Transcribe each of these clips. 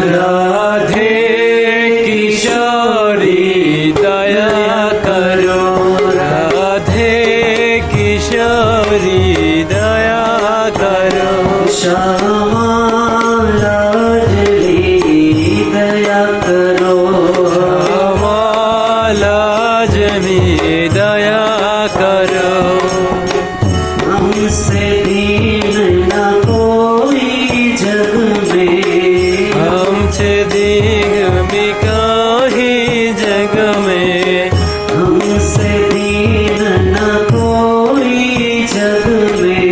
राधे किशोरी दया करो, राधे किशोरी दया करो, श्यामा लाडली दया करो, श्यामा लाजमी दया करो, हमसे दीन न कोई जग में, हमसे दीन भी कहीं जग में, हमसे दीन न कोई जग में,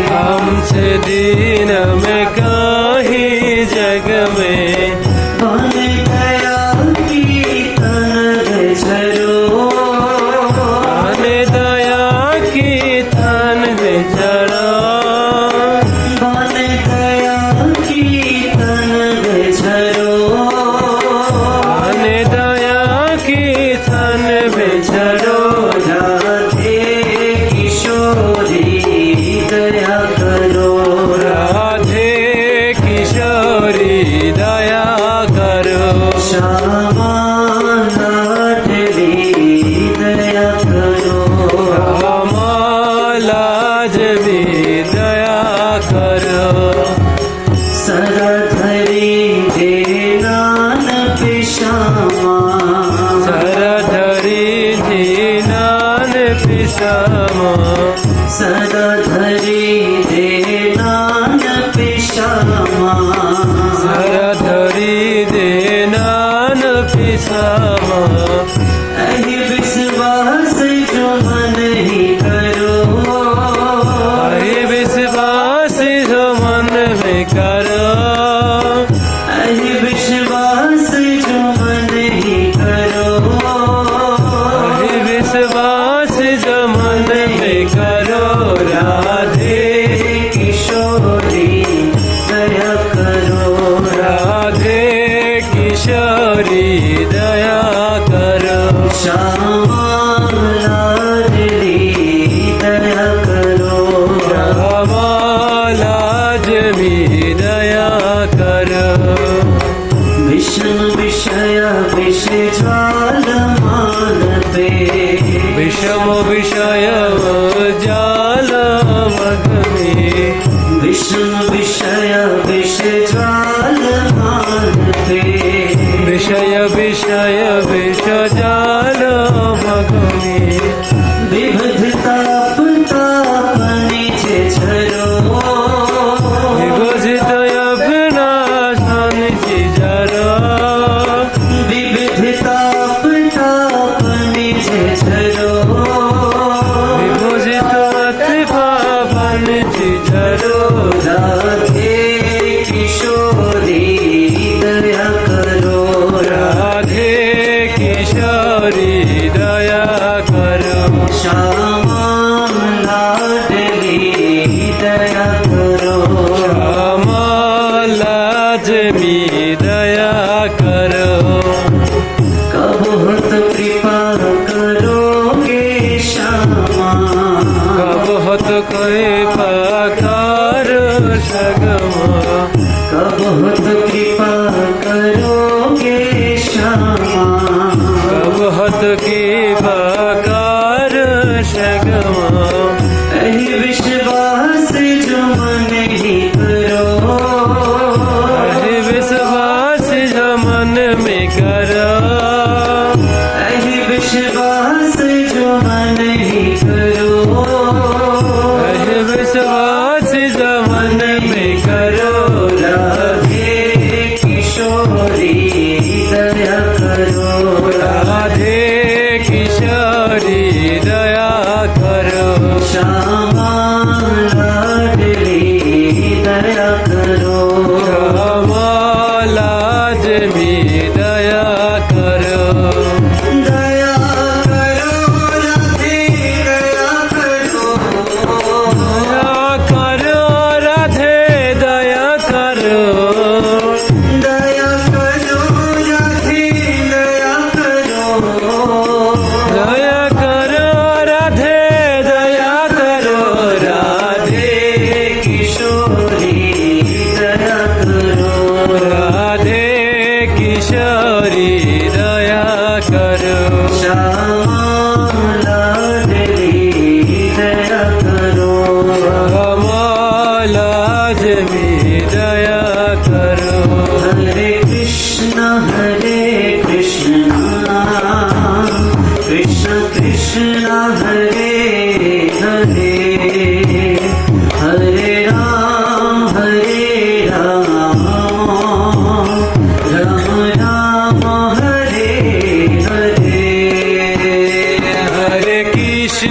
हमसे दीन में कहीं जग में, बन गया कीर्तन झरो, बन दया की तन जरा, बन गया कीर्तन झरो, बन दया की तन बिछड़ो, राधे किशोरी दया करो, राधे किशोरी दया करो, श्यामा लाडली दया करो, श्यामा लाजमी दया करो, सरधरी दे नान पे श्यामा, सरधरी दीनान पिसामा, सरधरी दे नान पे श्यामा, सरधरी दीनान पिसामा, अहि विश्वास जो मन ही करो, अहि विश्वास जो मन में करो, अहि विश्वास जो मन ही करो, अहि विश्वास जो मन में करो, राधे किशोरी दया करो, राधे किशोरी दया करो, श्यामा लाडली दया करो, श्यामा लाजमी दया करो, विषम विषय विष ज्वाल मान पे, विषम विषय जाल मग में, विषम विषय विष ज्वाल मान पे, विषय विषय विष जाल मग में, विविधता ताप निज झरो, विभजित अपना सन जरा, विविधता ताप निज झरो, विभजित पापन जरो, राधे किशोरी दया करो, राधे किशोरी दया करो, श्यामा लाडली दया करो, श्यामा लाजमी दया करो, कबहत कृपा करोगे श्यामा, कबहत कोई पकार सगमा, कबहत कृपा करोगे श्यामा, कबहत की पकार सगमा, अहि विश्वास जो मन ही करो, अहि विश्वास जो मन में करो, अहि विश्वास जो मन ही करो, अहि विश्वास जो मन में करो, राधे किशोरी दया करो, राधे किशोरी दया करो, श्यामा लाडली दया करो, श्यामा लाजमी दया करो, दया करो राधे दया करो, दया करो राधे दया करो, दया करो राधे दया करो, दया करो राधे दया करो, राधे किशोरी दया કૃષ્ણ